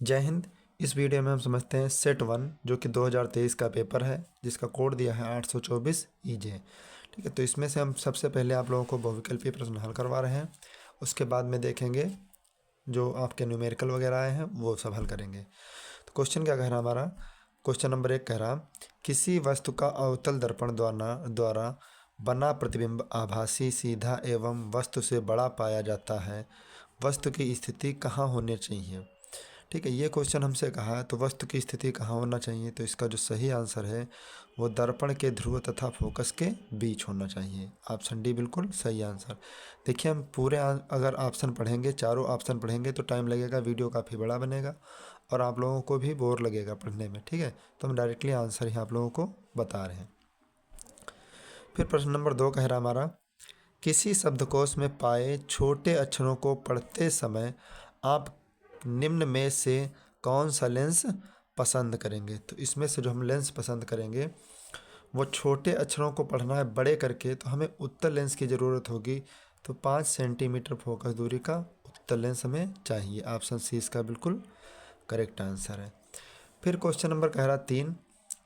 जय हिंद। इस वीडियो में हम समझते हैं सेट 1 जो कि 2023 का पेपर है, जिसका कोड दिया है 824 EJ। ठीक है, तो इसमें से हम सबसे पहले आप लोगों को बहुविकल्पीय प्रश्न हल करवा रहे हैं। उसके बाद में देखेंगे जो आपके न्यूमेरिकल वगैरह आए हैं वो सब हल करेंगे। तो क्वेश्चन क्या कह रहा है हमारा? क्वेश्चन नंबर 1 कह रहा, किसी वस्तु का अवतल दर्पण द्वारा बना प्रतिबिंब आभासी, सीधा एवं वस्तु से बड़ा पाया जाता है। वस्तु की स्थिति कहाँ होनी चाहिए? ठीक है, ये क्वेश्चन हमसे कहा है तो वस्तु की स्थिति कहाँ होना चाहिए, तो इसका जो सही आंसर है वो दर्पण के ध्रुव तथा फोकस के बीच होना चाहिए। ऑप्शन डी बिल्कुल सही आंसर। देखिए, हम पूरे अगर ऑप्शन पढ़ेंगे, चारों ऑप्शन पढ़ेंगे तो टाइम लगेगा, वीडियो काफ़ी बड़ा बनेगा और आप लोगों को भी बोर लगेगा पढ़ने में। ठीक है, तो हम डायरेक्टली आंसर ही आप लोगों को बता रहे हैं। फिर प्रश्न नंबर 2 कह रहा हमारा, किसी शब्दकोश में पाए छोटे अक्षरों को पढ़ते समय आप निम्न में से कौन सा लेंस पसंद करेंगे? तो इसमें से जो हम लेंस पसंद करेंगे वो छोटे अक्षरों को पढ़ना है बड़े करके, तो हमें उत्तल लेंस की ज़रूरत होगी। तो 5 सेंटीमीटर फोकस दूरी का उत्तल लेंस हमें चाहिए। ऑप्शन सी इसका बिल्कुल करेक्ट आंसर है। फिर क्वेश्चन नंबर कह रहा 3,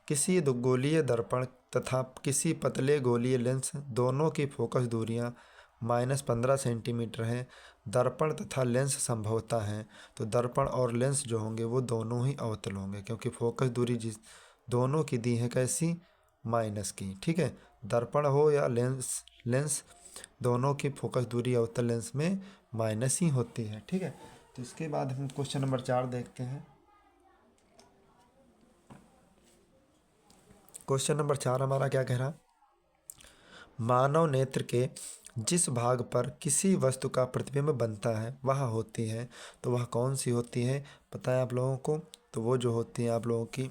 किसी गोलीय दर्पण तथा किसी पतले गोलीय लेंस दोनों की फोकस दूरियां -15 सेंटीमीटर है। दर्पण तथा लेंस संभवतः हैं, तो दर्पण और लेंस जो होंगे वो दोनों ही अवतल होंगे, क्योंकि फोकस दूरी जिस दोनों की दी है कैसी, माइनस की। ठीक है, दर्पण हो या लेंस दोनों की फोकस दूरी अवतल लेंस में माइनस ही होती है। ठीक है, तो इसके बाद हम क्वेश्चन नंबर 4 देखते हैं। क्वेश्चन नंबर 4 हमारा क्या कह रहा, मानव नेत्र के जिस भाग पर किसी वस्तु का प्रतिबिंब बनता है वह होती है, तो वह कौन सी होती है पता है आप लोगों को? तो वो जो होती है आप लोगों की,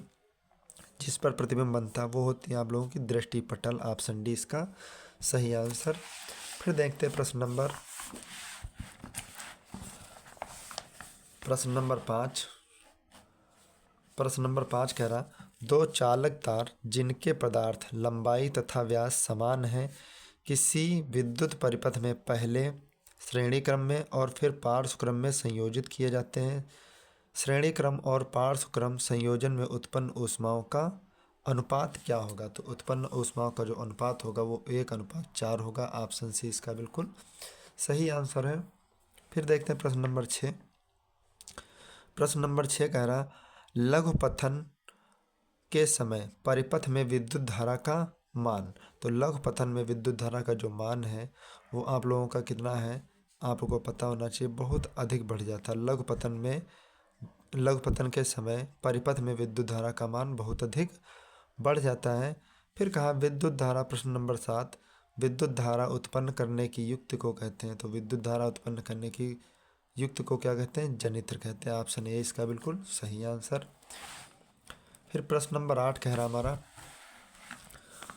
जिस पर प्रतिबिंब बनता है वो होती है आप लोगों की दृष्टि पटल। ऑप्शन डी इसका सही आंसर। फिर देखते हैं प्रश्न नंबर 5। प्रश्न नंबर 5 कह रहा, दो चालक तार जिनके पदार्थ लंबाई तथा व्यास समान है किसी विद्युत परिपथ में पहले श्रेणी क्रम में और फिर पार्श्व क्रम में संयोजित किए जाते हैं। श्रेणी क्रम और पार्श्व क्रम संयोजन में उत्पन्न ऊष्माओं का अनुपात क्या होगा? तो उत्पन्न ऊष्माओं का जो अनुपात होगा वो 1:4 होगा। ऑप्शन सी इसका बिल्कुल सही आंसर है। फिर देखते हैं प्रश्न नंबर 6। प्रश्न नंबर 6 कह रहा, लघु पथन के समय परिपथ में विद्युत धारा का मान। तो लघु पथन में विद्युत धारा का जो मान है वो आप लोगों का कितना है आपको पता होना चाहिए, बहुत अधिक बढ़ जाता है। लघु पतन के समय परिपथ में विद्युत धारा का मान बहुत अधिक बढ़ जाता है। फिर कहा विद्युत धारा, प्रश्न नंबर 7, विद्युत धारा उत्पन्न करने की युक्ति को कहते हैं। तो विद्युत धारा उत्पन्न करने की युक्ति को क्या कहते हैं? जनित्र कहते हैं। ऑप्शन ए इसका बिल्कुल सही आंसर। फिर प्रश्न नंबर 8 कह रहा हमारा,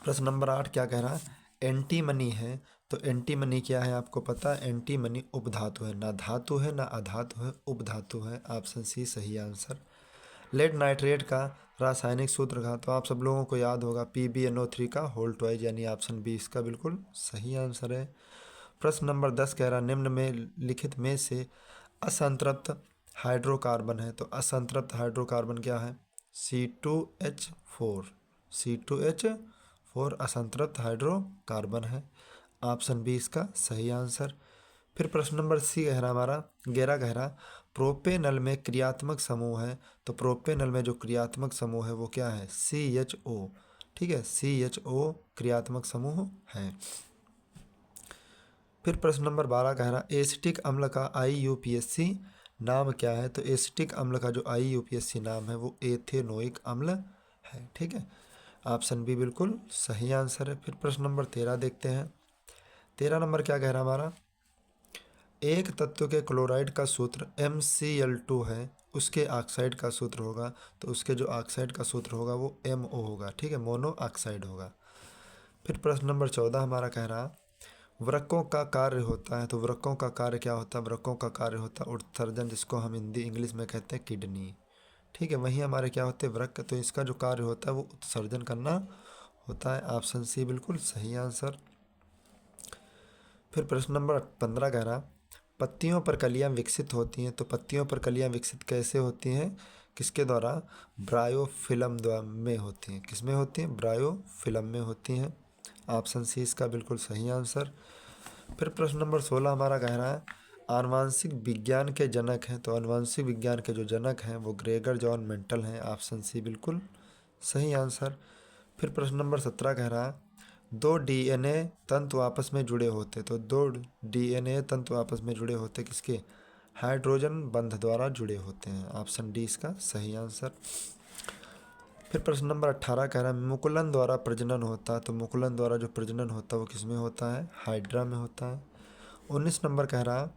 प्रश्न नंबर 8 क्या कह रहा है, एंटीमनी है। तो एंटीमनी क्या है आपको पता है? एंटीमनी उपधातु है, ना धातु है ना अधातु है, उपधातु है। ऑप्शन सी सही आंसर। लेड नाइट्रेट का रासायनिक सूत्र का, तो आप सब लोगों को याद होगा PbNO3 का होल ट्वाइज, यानी ऑप्शन बी इसका बिल्कुल सही आंसर है। प्रश्न नंबर 10 कह रहा, निम्न में लिखित में से असंतृप्त हाइड्रोकार्बन है। तो असंतृप्त हाइड्रोकार्बन क्या है? C2H4। C2H4 असंतृप्त हाइड्रोकार्बन है। ऑप्शन बी इसका सही आंसर। फिर प्रश्न नंबर सी कह रहा हमारा, 11 कह रहा, प्रोपेनल में क्रियात्मक समूह है। तो प्रोपेनल में जो क्रियात्मक समूह है वो क्या है? CHO। ठीक है, CHO क्रियात्मक समूह है। फिर प्रश्न नंबर 12 कह रहा, एसिटिक अम्ल का IUPAC नाम क्या है? तो एसिटिक अम्ल का जो IUPAC नाम है वो एथेनोइक अम्ल है। ठीक है, ऑप्शन बी बिल्कुल सही आंसर है। फिर प्रश्न नंबर 13 देखते हैं। 13 नंबर क्या कह रहा हमारा, एक तत्व के क्लोराइड का सूत्र MCl2 है, उसके ऑक्साइड का सूत्र होगा। तो उसके जो ऑक्साइड का सूत्र होगा वो MO होगा। ठीक है, मोनो ऑक्साइड होगा। फिर प्रश्न नंबर 14 हमारा कह रहा, वृक्कों का कार्य होता है। तो वृक्कों का कार्य क्या होता है? वृक्कों का कार्य होता है उत्सर्जन, जिसको हम हिंदी इंग्लिश में कहते हैं किडनी। ठीक है, वहीं हमारे क्या होते हैं? वृक्क। तो इसका जो कार्य होता है वो उत्सर्जन करना होता है। ऑप्शन सी बिल्कुल सही आंसर। फिर प्रश्न नंबर 15 कह रहा, पत्तियों पर कलियां विकसित होती हैं। तो पत्तियों पर कलियां विकसित कैसे होती हैं, किसके द्वारा, ब्रायोफिलम द्वारा में होती हैं। किस में होती हैं, ब्रायोफिलम में होती हैं। ऑप्शन सी इसका बिल्कुल सही आंसर। फिर प्रश्न नंबर 16 हमारा कह रहा है आनुवांशिक विज्ञान के जनक हैं। तो आनुवांशिक विज्ञान के जो जनक हैं वो ग्रेगर जॉन मेंटल हैं। ऑप्शन सी बिल्कुल सही आंसर। फिर प्रश्न नंबर 17 कह रहा है दो डीएनए तंतु आपस में जुड़े होते। तो दो डीएनए तंतु आपस में जुड़े होते किसके, हाइड्रोजन बंध द्वारा जुड़े होते हैं। ऑप्शन डी इसका सही आंसर। फिर प्रश्न नंबर 18 कह रहा है मुकुलन द्वारा प्रजनन होता है। तो मुकुलन द्वारा जो प्रजनन होता है वो किसमें होता है, हाइड्रा में होता है। 19 नंबर कह रहा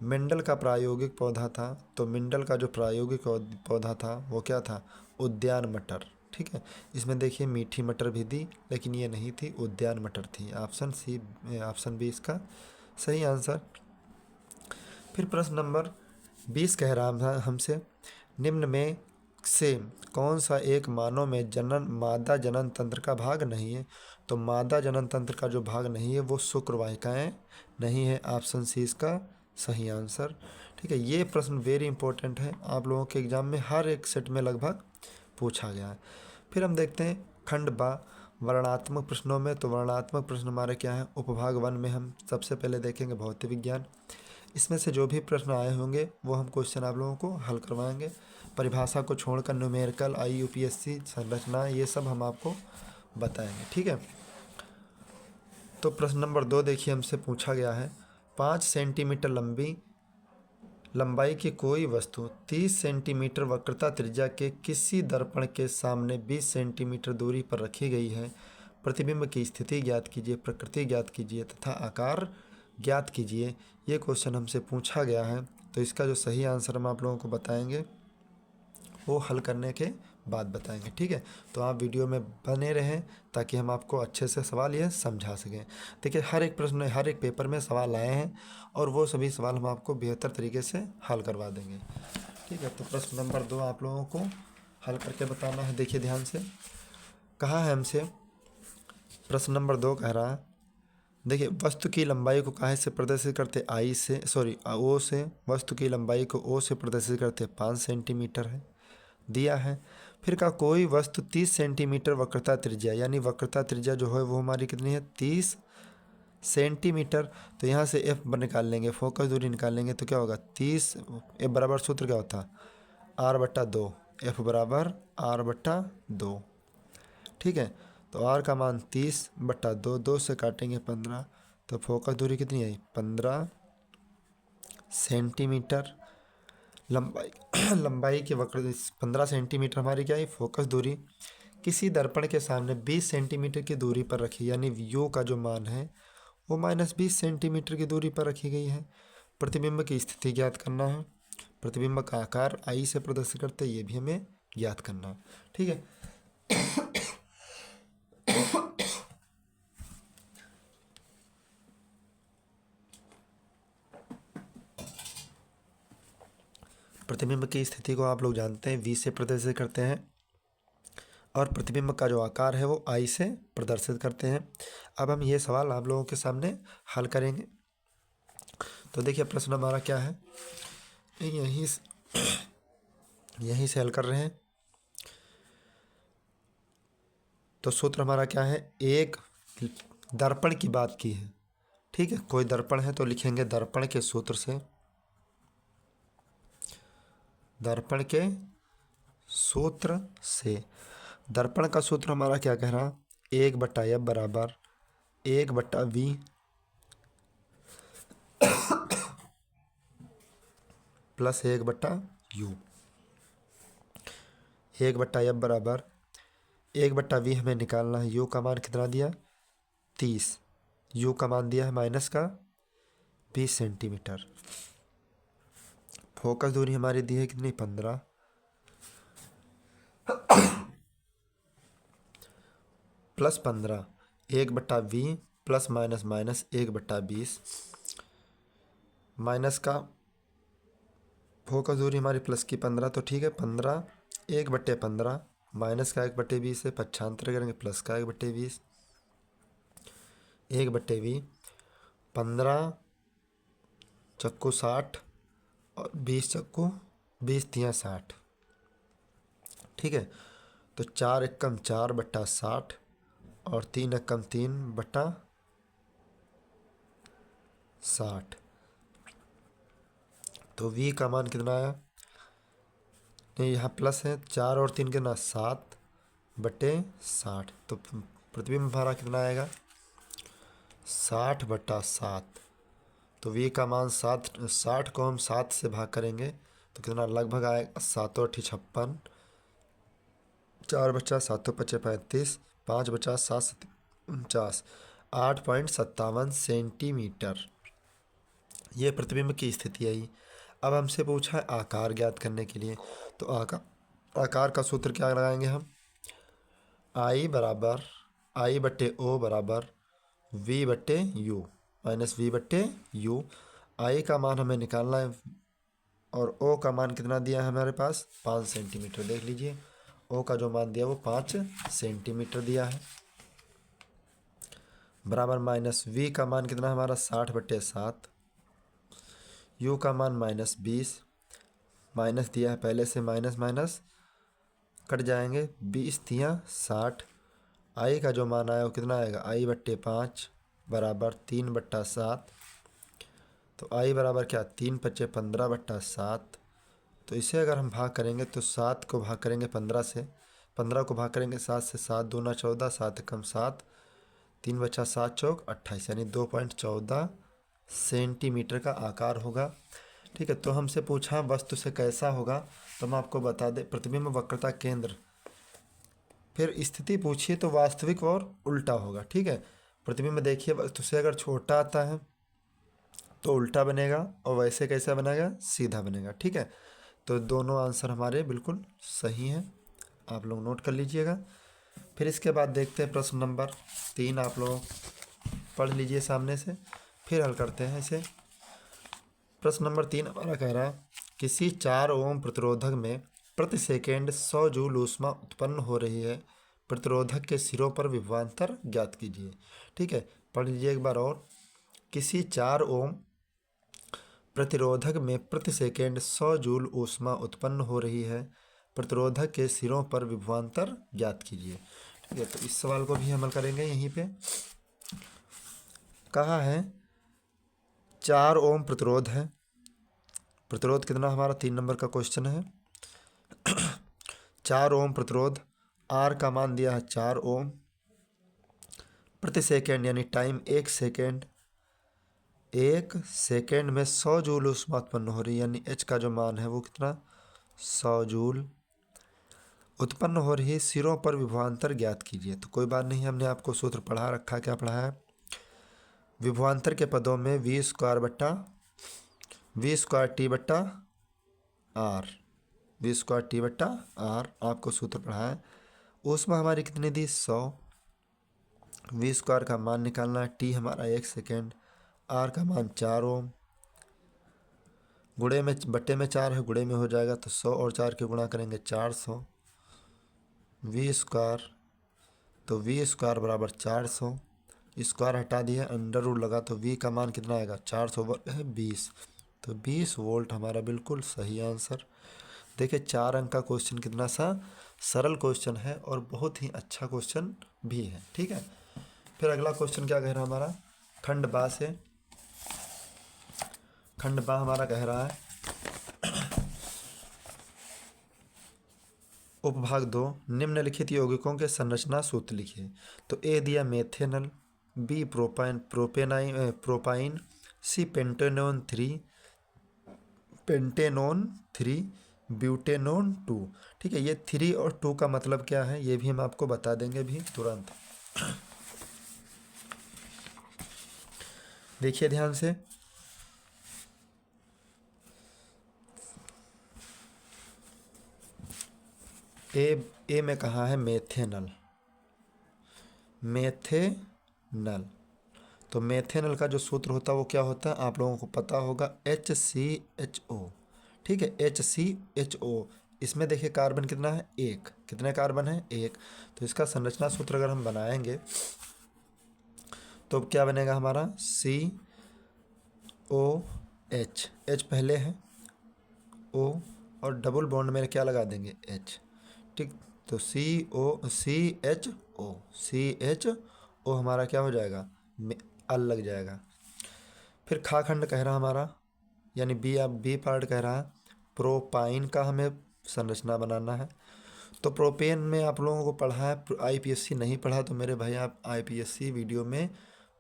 मेंडल का प्रायोगिक पौधा था। तो मेंडल का जो प्रायोगिक पौधा था वो क्या था, उद्यान मटर। ठीक है, इसमें देखिए मीठी मटर भी दी लेकिन ये नहीं थी, उद्यान मटर थी। ऑप्शन सी, ऑप्शन बी इसका सही आंसर। फिर प्रश्न नंबर 20 कह रहा था हमसे निम्न में से कौन सा एक मानव में जनन मादा जनन तंत्र का भाग नहीं है। तो मादा जनन तंत्र का जो भाग नहीं है वो शुक्रवाहिकाएं नहीं है। ऑप्शन सी इसका सही आंसर। ठीक है, ये प्रश्न वेरी इंपॉर्टेंट है, आप लोगों के एग्जाम में हर एक सेट में लगभग पूछा गया है। फिर हम देखते हैं खंड बा वर्णात्मक प्रश्नों में। तो वर्णात्मक प्रश्न हमारे क्या है, उपभाग 1 में हम सबसे पहले देखेंगे भौतिक विज्ञान। इसमें से जो भी प्रश्न आए होंगे वो हम क्वेश्चन आप लोगों को हल करवाएंगे। परिभाषा को छोड़कर न्यूमेरिकल, IUPAC संरचना, ये सब हम आपको बताएंगे। ठीक है, तो प्रश्न नंबर 2 देखिए हमसे पूछा गया है 5 सेंटीमीटर लंबाई की कोई वस्तु 30 सेंटीमीटर वक्रता त्रिज्या के किसी दर्पण के सामने 20 सेंटीमीटर दूरी पर रखी गई है। प्रतिबिंब की स्थिति ज्ञात कीजिए, प्रकृति ज्ञात कीजिए तथा आकार ज्ञात कीजिए। ये क्वेश्चन हमसे पूछा गया है। तो इसका जो सही आंसर हम आप लोगों को बताएंगे वो हल करने के बाद बताएंगे। ठीक है, तो आप वीडियो में बने रहें ताकि हम आपको अच्छे से सवाल ये समझा सकें। देखिए हर एक प्रश्न, हर एक पेपर में सवाल आए हैं और वो सभी सवाल हम आपको बेहतर तरीके से हल करवा देंगे। ठीक है, तो प्रश्न नंबर 2 आप लोगों को हल करके बताना है। देखिए ध्यान से कहा है हमसे, प्रश्न नंबर 2 कह रहा है देखिए वस्तु की लंबाई को काहे से प्रदर्शित करते, ओ से। वस्तु की लंबाई को ओ से प्रदर्शित करते 5 सेंटीमीटर है, दिया है। फिर का कोई वस्तु 30 सेंटीमीटर वक्रता त्रिज्या, यानी वक्रता त्रिज्या जो है वो हमारी कितनी है, 30 सेंटीमीटर। तो यहाँ से एफ निकाल लेंगे, फोकस दूरी निकाल लेंगे तो क्या होगा, 30 एफ बराबर सूत्र क्या होता है, R/2। एफ बराबर R/2। ठीक है, तो आर का मान 30/2, 2 से काटेंगे 15, तो फोकस दूरी कितनी आई, 15 सेंटीमीटर। लंबाई लंबाई के वक्र 15 सेंटीमीटर हमारी क्या है, फोकस दूरी किसी दर्पण के सामने 20 सेंटीमीटर की दूरी पर रखी, यानी यू का जो मान है वो -20 सेंटीमीटर की दूरी पर रखी गई है। प्रतिबिंब की स्थिति ज्ञात करना है, प्रतिबिंब का आकार आई से प्रदर्शित करते ये भी हमें ज्ञात करना है। ठीक है, प्रतिबिंब की स्थिति को आप लोग जानते हैं V से प्रदर्शित करते हैं और प्रतिबिंब का जो आकार है वो I से प्रदर्शित करते हैं। अब हम ये सवाल आप लोगों के सामने हल करेंगे। तो देखिए प्रश्न हमारा क्या है, यहीं से हल कर रहे हैं। तो सूत्र हमारा क्या है, एक दर्पण की बात की है। ठीक है, कोई दर्पण है तो लिखेंगे दर्पण के सूत्र से, दर्पण के सूत्र से। दर्पण का सूत्र हमारा क्या कह रहा, 1/F बराबर 1/V प्लस 1/U। 1/F बराबर 1/V हमें निकालना है। U का मान कितना दिया, 30। U का मान दिया है -20 सेंटीमीटर। फोकस दूरी हमारी दी है कितनी, 15 plus 15, 1/V plus minus minus 1/20, minus का फोकस दूरी हमारी प्लस की 15, तो ठीक है 15 1/15 माइनस का 1/20 से पक्षांतर करेंगे, प्लस का 1/20, 1/20 15 चक्कू 60 और 20 चक्कू 20 × 3 = 60। ठीक है, तो 4 एकम 4/60 और 3 एकम 3/60। तो v का मान कितना आया? नहीं, यहाँ प्लस है, 4 और 3 कितना 7/60। तो प्रतिबिंब हमारा कितना आएगा? 60/7। तो v का मान 60 को हम 7 से भाग करेंगे तो कितना लगभग आएगा? 7 × 8 = 56, 4 बचा 7 × 5 = 35, 5 बचा 7 × 49, 8.57 सेंटीमीटर। ये प्रतिबिंब की स्थिति आई। अब हमसे पूछा है आकार ज्ञात करने के लिए। तो आकार का सूत्र क्या लगाएंगे हम? I/O बराबर V/U माइनस V/U। I का मान हमें निकालना है और O का मान कितना दिया है हमारे पास? 5 सेंटीमीटर। देख लीजिए, O का जो मान दिया वो 5 सेंटीमीटर दिया है, बराबर माइनस V का मान कितना हमारा? 60/7। U का मान -20, माइनस दिया है पहले से, माइनस माइनस कट जाएंगे, 20×3 = 60। I का जो मान आया वो कितना आएगा? I/5 बराबर 3/7। तो I बराबर क्या? 3×5 = 15/7। तो इसे अगर हम भाग करेंगे तो 7 को भाग करेंगे 15 से, 15 को भाग करेंगे 7 से, 7 दूना 14, 7 एकम 7, 3 बचा 7 चौक 28, यानी 2.14 सेंटीमीटर का आकार होगा। ठीक है, तो हमसे पूछा वस्तु से कैसा होगा, तो हम आपको बता दें प्रतिबिंब वक्रता केंद्र। फिर स्थिति पूछिए तो वास्तविक और उल्टा होगा। ठीक है, प्रतिबिंब देखिए वस्तु से अगर छोटा आता है तो उल्टा बनेगा, और वैसे कैसा बनेगा? सीधा बनेगा। ठीक है, तो दोनों आंसर हमारे बिल्कुल सही हैं, आप लोग नोट कर लीजिएगा। फिर इसके बाद देखते हैं प्रश्न नंबर 3। आप लोग पढ़ लीजिए सामने से, फिर हल करते हैं इसे। प्रश्न नंबर 3 हमारा कह रहा है किसी 4 ओम प्रतिरोधक में प्रति सेकेंड 100 जूल ऊष्मा उत्पन्न हो रही है, प्रतिरोधक के सिरों पर विभवांतर ज्ञात कीजिए। ठीक है, पढ़ लीजिए एक बार और। किसी 4 ओम प्रतिरोधक में प्रति सेकेंड 100 जूल ऊष्मा उत्पन्न हो रही है, प्रतिरोधक के सिरों पर विभवांतर ज्ञात कीजिए। ठीक है, तो इस सवाल को भी अमल करेंगे। यहीं पे कहा है 4 ओम प्रतिरोध है, प्रतिरोध कितना हमारा? 3 नंबर का क्वेश्चन है। 4 ओम प्रतिरोध, आर का मान दिया है 4 ओम, प्रति सेकेंड यानी टाइम 1 सेकेंड, 1 सेकेंड में 100 जूल ऊष्मा उत्पन्न हो रही है, यानी एच का जो मान है वो कितना? 100 जूल उत्पन्न हो रही है, सिरों पर विभवांतर ज्ञात कीजिए। तो कोई बात नहीं, हमने आपको सूत्र पढ़ा रखा। क्या पढ़ा है? विभवांतर के पदों में V² T/R, V² T/R आपको सूत्र पढ़ा है। ऊष्मा हमारी कितनी दी? 100। V² का मान निकालना है, T हमारा 1 सेकेंड, R का मान 4 ओम, गुणे में बट्टे में 4 है, गुणे में हो जाएगा, तो 100 और 4 के गुणा करेंगे 400। V², तो V² बराबर 400, स्क्वायर हटा दिया, अंडर रूट लगा, तो V का मान कितना आएगा? 400 वर्ग है 20, तो 20 वोल्ट हमारा बिल्कुल सही आंसर। देखिए 4 अंक का क्वेश्चन कितना सा सरल क्वेश्चन है और बहुत ही अच्छा क्वेश्चन भी है। ठीक है, फिर अगला क्वेश्चन क्या कह रहा है हमारा? खंड बा से। खंड बा हमारा कह रहा है उपभाग 2 निम्नलिखित यौगिकों के संरचना सूत्र लिखिए। तो ए दिया मेथेनल, बी प्रोपाइन, सी पेंटेनोन 3, ब्यूटेनोन 2। ठीक है, ये 3 और 2 का मतलब क्या है ये भी हम आपको बता देंगे भी तुरंत। देखिए ध्यान से, ए में कहा है मेथेनल, तो मेथेनल का जो सूत्र होता है वो क्या होता है आप लोगों को पता होगा? HCHO। ठीक है, HCHO। इसमें देखिए कार्बन कितना है? 1। कितने कार्बन है? 1। तो इसका संरचना सूत्र अगर हम बनाएंगे तो क्या बनेगा हमारा? CO एच पहले है, ओ और डबल बॉन्ड में क्या लगा देंगे, एच। ठीक, तो सी एच ओ हमारा क्या हो जाएगा, अल लग जाएगा। फिर खा खंड कह रहा हमारा, यानी बी पार्ट कह रहा है प्रोपाइन का हमें संरचना बनाना है। तो प्रोपेन में आप लोगों को पढ़ा है, आईपीएससी नहीं पढ़ा तो मेरे भाई आप आईपीएससी वीडियो में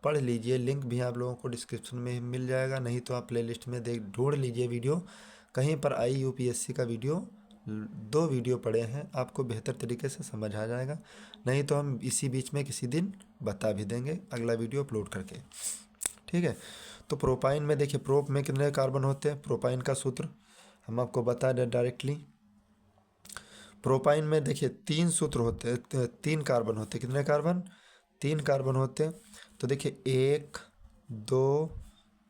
पढ़ लीजिए, लिंक भी आप लोगों को डिस्क्रिप्शन में मिल जाएगा, नहीं तो आप प्लेलिस्ट में ढूंढ लीजिए वीडियो, कहीं पर यूपीएससी का वीडियो 2 वीडियो पड़े हैं, आपको बेहतर तरीके से समझ आ जाएगा। नहीं तो हम इसी बीच में किसी दिन बता भी देंगे अगला वीडियो अपलोड करके। ठीक है, तो प्रोपाइन में देखिए, प्रोप में कितने कार्बन होते हैं, प्रोपाइन का सूत्र हम आपको बता दें डायरेक्टली। प्रोपाइन में देखिए 3 सूत्र होते हैं, 3 कार्बन होते हैं। कितने कार्बन, 3 कार्बन होते हैं। तो देखिए 1 2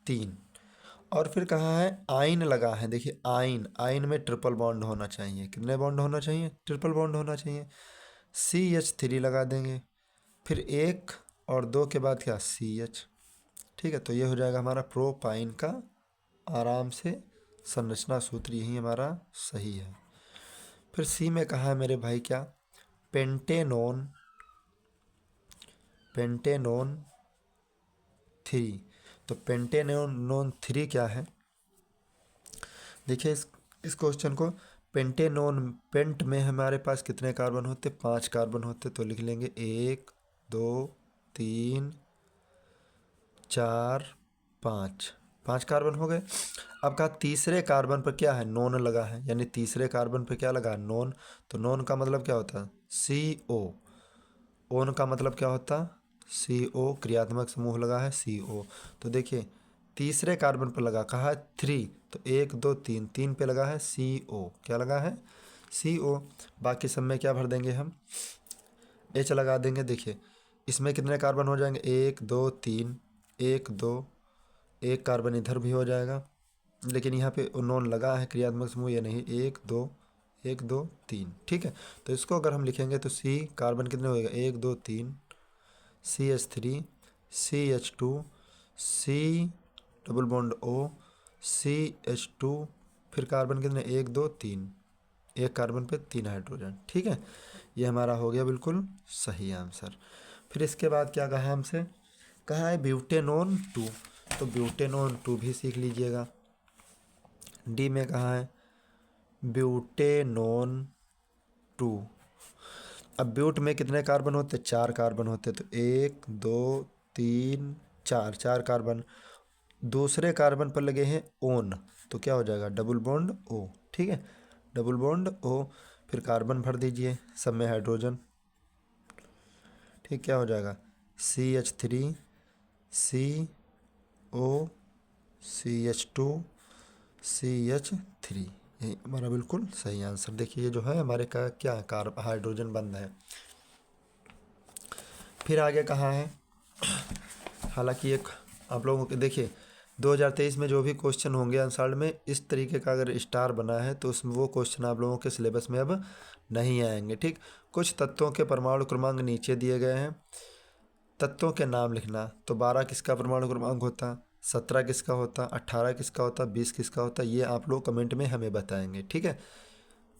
3, और फिर कहाँ है, आइन लगा है। देखिए आइन में ट्रिपल बॉन्ड होना चाहिए। कितने बॉन्ड होना चाहिए, ट्रिपल बॉन्ड होना चाहिए। CH3 लगा देंगे, फिर 1 और 2 के बाद क्या, CH। ठीक है, तो ये हो जाएगा हमारा प्रोपाइन का आराम से संरचना सूत्र, यही हमारा सही है। फिर सी में कहा है मेरे भाई क्या, पेंटेनोन 3। तो पेंटेनोन 3 क्या है, देखिए इस क्वेश्चन को, पेंट में हमारे पास कितने कार्बन होते, 5 कार्बन होते। तो लिख लेंगे 1 2 3 4 5 कार्बन हो गए। अब कहा तीसरे कार्बन पर क्या है, नॉन लगा है, यानी तीसरे कार्बन पर क्या लगा, नॉन। तो नॉन का मतलब क्या होता है, CO। ओन का मतलब क्या होता, CO, क्रियात्मक समूह लगा है CO। तो देखिए तीसरे कार्बन पर लगा, कहा है 3, तो 1 2 3 पे लगा है CO। क्या लगा है, CO। बाकी सब में क्या भर देंगे हम, H लगा देंगे। देखिए इसमें कितने कार्बन हो जाएंगे, 1 2 3, 1 2, एक कार्बन इधर भी हो जाएगा, लेकिन यहाँ पे नॉन लगा है, क्रियात्मक समूह ये नहीं, 1 2 1 2 3। ठीक है, तो इसको अगर हम लिखेंगे तो C कार्बन कितने होएगा, 1 2 3, CH3 CH2 C double bond O CH2, फिर कार्बन कितने, 1 2 3, एक कार्बन पे 3 हाइड्रोजन। ठीक है, ये हमारा हो गया बिल्कुल सही आंसर। फिर इसके बाद क्या कहा हमसे, कहा है ब्यूटेनोन 2। तो ब्यूटेनोन 2 भी सीख लीजिएगा। डी में कहा है ब्यूटेनोन 2। अब ब्यूट में कितने कार्बन होते, 4 कार्बन होते। तो 1 2 3 4 कार्बन। दूसरे कार्बन पर लगे हैं ओन, तो क्या हो जाएगा, डबल बॉन्ड O। ठीक है, डबल बॉन्ड O। फिर कार्बन भर दीजिए, सब में हाइड्रोजन। ठीक, क्या हो जाएगा, CH3 CO CH2 CH3, यही हमारा बिल्कुल सही आंसर। देखिए ये जो है हमारे का क्या है, हाइड्रोजन बंद है। फिर आगे कहाँ है, हालांकि एक आप लोगों के देखिए 2023 में जो भी क्वेश्चन होंगे आंसर में इस तरीके का अगर स्टार बना है तो उसमें वो क्वेश्चन आप लोगों के सिलेबस में अब नहीं आएंगे। ठीक, कुछ तत्वों के परमाणु क्रमांक नीचे दिए गए हैं, तत्वों के नाम लिखना। तो 12 किसका परमाणु क्रमांक होता, 17 किसका होता, 18 किसका होता, 20 किसका होता, ये आप लोग कमेंट में हमें बताएंगे। ठीक है,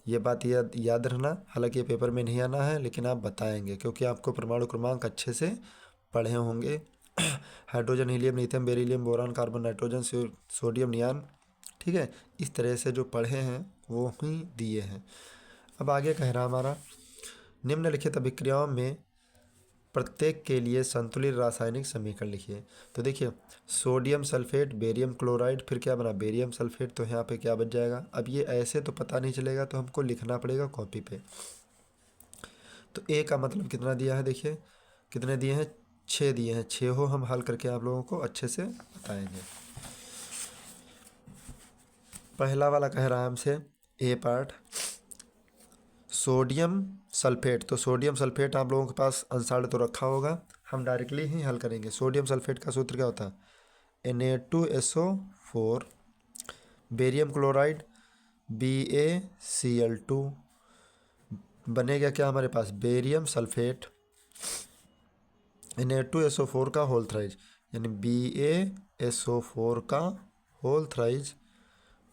ये बात याद रखना, हालांकि ये पेपर में नहीं आना है लेकिन आप बताएंगे, क्योंकि आपको परमाणु क्रमांक अच्छे से पढ़े होंगे। Hydrogen, helium, lithium, beryllium, boron, carbon, nitrogen, sodium, neon. ठीक है, इस तरह से जो पढ़े हैं वो ही दिए हैं। अब आगे कह रहा हमारा, निम्नलिखित अभिक्रियाओं में प्रत्येक के लिए संतुलित रासायनिक समीकरण लिखिए। तो देखिए सोडियम सल्फेट, बेरियम क्लोराइड, फिर क्या बना, बेरियम सल्फेट। तो यहाँ पे क्या बच जाएगा, अब ये ऐसे तो पता नहीं चलेगा, तो हमको लिखना पड़ेगा कॉपी पे। तो A का मतलब कितना दिया है, देखिए कितने दिए हैं, 6 दिए हैं। 6 हो हम हल करके आप लोगों को अच्छे से बताएंगे। पहला वाला कह रहा है हमसे A पार्ट, सोडियम सल्फेट। तो सोडियम सल्फेट आप लोगों के पास आंसर तो रखा होगा, हम डायरेक्टली ही हल करेंगे। सोडियम सल्फेट का सूत्र क्या होता है, Na2SO4। Barium chloride BaCl2। बनेगा क्या हमारे पास, बेरियम सल्फेट Na2SO4 का होल थ्राइज, यानी BaSO4 का होल थ्राइज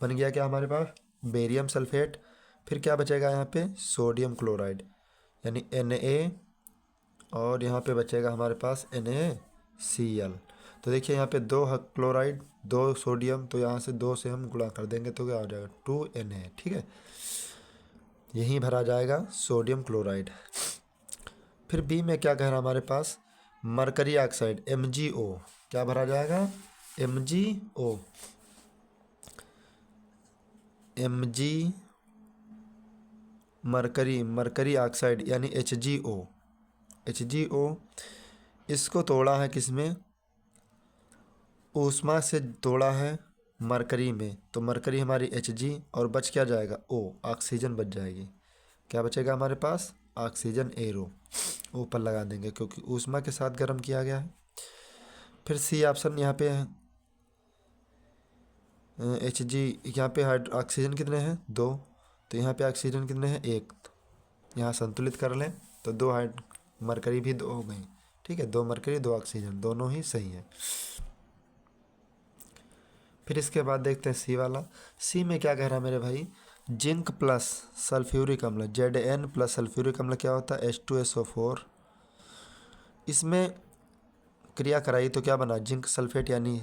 बन गया क्या हमारे पास, बेरियम सल्फेट। फिर क्या बचेगा यहाँ पे, सोडियम क्लोराइड यानी Na, और यहाँ पे बचेगा हमारे पास NaCl। तो देखिए यहाँ पे 2 क्लोराइड 2 सोडियम, तो यहाँ से 2 से हम गुणा कर देंगे तो क्या हो जाएगा 2Na। ठीक है, यहीं भरा जाएगा सोडियम क्लोराइड। फिर बी में क्या कह रहा है हमारे पास, मरकरी ऑक्साइड MgO, क्या भरा जाएगा MgO, Mg मरकरी ऑक्साइड यानी HgO। इसको तोड़ा है किसमें, ऊष्मा से तोड़ा है मरकरी में, तो मरकरी हमारी Hg और बच क्या जाएगा O, ऑक्सीजन बच जाएगी। क्या बचेगा हमारे पास, ऑक्सीजन एरो ऊपर लगा देंगे क्योंकि ऊष्मा के साथ गर्म किया गया है। फिर सी ऑप्शन यहाँ पे है Hg, यहाँ पे ऑक्सीजन कितने हैं 2, तो यहाँ पे ऑक्सीजन कितने हैं 1, यहाँ संतुलित कर लें तो 2 मरकरी भी 2 हो गई। ठीक है, 2 मरकरी 2 ऑक्सीजन दोनों ही सही है। फिर इसके बाद देखते हैं सी वाला। सी में क्या कह रहा है मेरे भाई, जिंक प्लस सल्फ्यूरिक अम्ल Zn प्लस सल्फ्यूरिक अम्ल क्या होता है H2SO4। इसमें क्रिया कराई तो क्या बना, जिंक सल्फेट यानी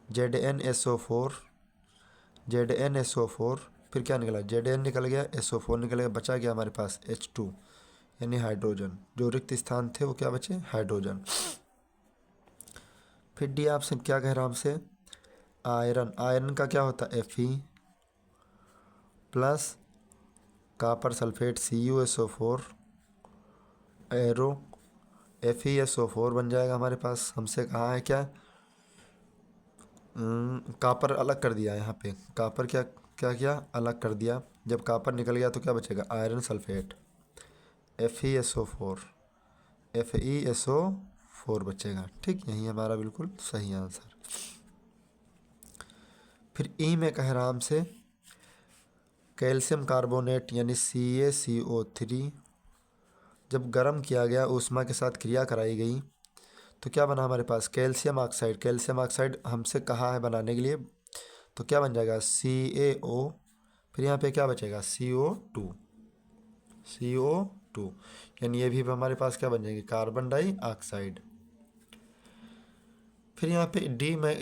ZnSO4। फिर क्या निकला, Zn निकल गया, SO4 निकल गया, बचा गया हमारे पास H2 यानी हाइड्रोजन। जो रिक्त स्थान थे वो क्या बचे, हाइड्रोजन। फिर डी आपसे क्या कह रहा है हमसे, आयरन का क्या होता है Fe plus copper sulphate CuSO4 arrow FeSO4 बन जाएगा हमारे पास। हमसे कहा है क्या, कॉपर अलग कर दिया, यहाँ पे कॉपर क्या क्या किया, अलग कर दिया। जब कॉपर निकल गया तो क्या बचेगा, आयरन सल्फेट FeSO4 बचेगा। ठीक, यही हमारा बिल्कुल सही आंसर। फिर ई में कह रहा हमसे कैल्शियम कार्बोनेट यानी CaCO3 जब गर्म किया गया, ऊष्मा के साथ क्रिया कराई गई तो क्या बना हमारे पास, कैल्शियम ऑक्साइड। कैल्शियम ऑक्साइड हमसे कहा है बनाने के लिए, तो क्या बन जाएगा CaO। फिर यहाँ पे क्या बचेगा CO2 यानी ये भी हमारे पास क्या बन जाएंगे, कार्बन डाइऑक्साइड। फिर यहाँ पे डी में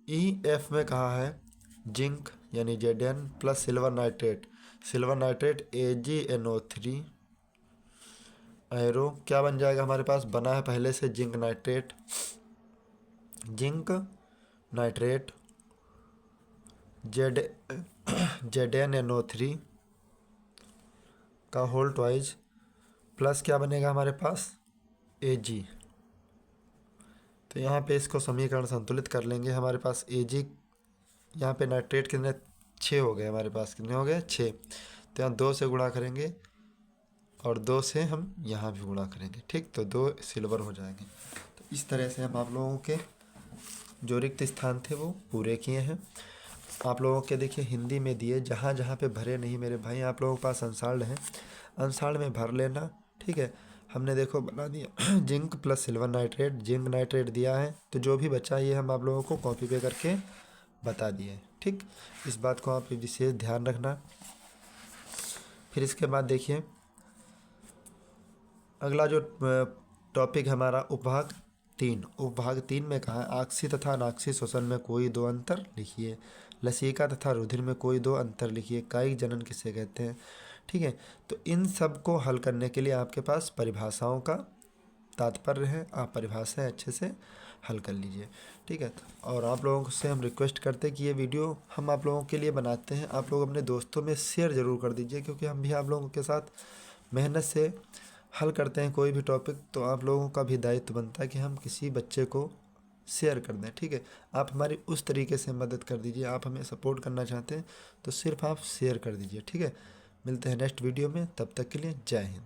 EF में कहा है जिंक यानी Zn plus silver nitrate AgNO3 arrow क्या बन जाएगा हमारे पास, बना है पहले से जिंक नाइट्रेट ZnNO3 का होल ट्वाइज प्लस क्या बनेगा हमारे पास Ag। तो यहाँ पे इसको समीकरण संतुलित कर लेंगे। हमारे पास Ag, यहाँ पे नाइट्रेट कितने 6 हो गए हमारे पास, कितने हो गए 6, तो यहाँ 2 से गुणा करेंगे और 2 से हम यहाँ भी गुणा करेंगे। ठीक, तो 2 सिल्वर हो जाएंगे। तो इस तरह से हम आप लोगों के जो रिक्त स्थान थे वो पूरे किए हैं। आप लोगों के देखिए हिंदी में दिए, जहाँ जहाँ पे भरे नहीं मेरे भाई, आप लोगों के पास अंसाड़ है, अंसाड़ में भर लेना। ठीक है, हमने देखो बना दिया zinc plus silver nitrate, zinc nitrate दिया है, तो जो भी बचा ये हम आप लोगों को कॉपी पे करके बता दिए। ठीक, इस बात को आप विशेष ध्यान रखना। फिर इसके बाद देखिए अगला जो टॉपिक हमारा उपभाग 3 में कहा है आक्सी तथा अनाक्सी श्वसन में कोई 2 अंतर लिखिए, लसिका तथा रुधिर में कोई 2 अंतर लिखिए, कायिक जनन किसे कहते हैं। ठीक है, तो इन सब को हल करने के लिए आपके पास परिभाषाओं का तात्पर्य है, आप परिभाषाएं अच्छे से हल कर लीजिए। ठीक है, और आप लोगों से हम रिक्वेस्ट करते हैं कि ये वीडियो हम आप लोगों के लिए बनाते हैं, आप लोग अपने दोस्तों में शेयर ज़रूर कर दीजिए, क्योंकि हम भी आप लोगों के साथ मेहनत से हल करते हैं कोई भी टॉपिक, तो आप लोगों का भी दायित्व बनता है कि हम किसी बच्चे को शेयर कर दें। ठीक है, आप हमारी उस तरीके से मदद कर दीजिए, आप हमें सपोर्ट करना चाहते हैं तो सिर्फ आप शेयर कर दीजिए। ठीक है, मिलते हैं नेक्स्ट वीडियो में, तब तक के लिए जय हिंद।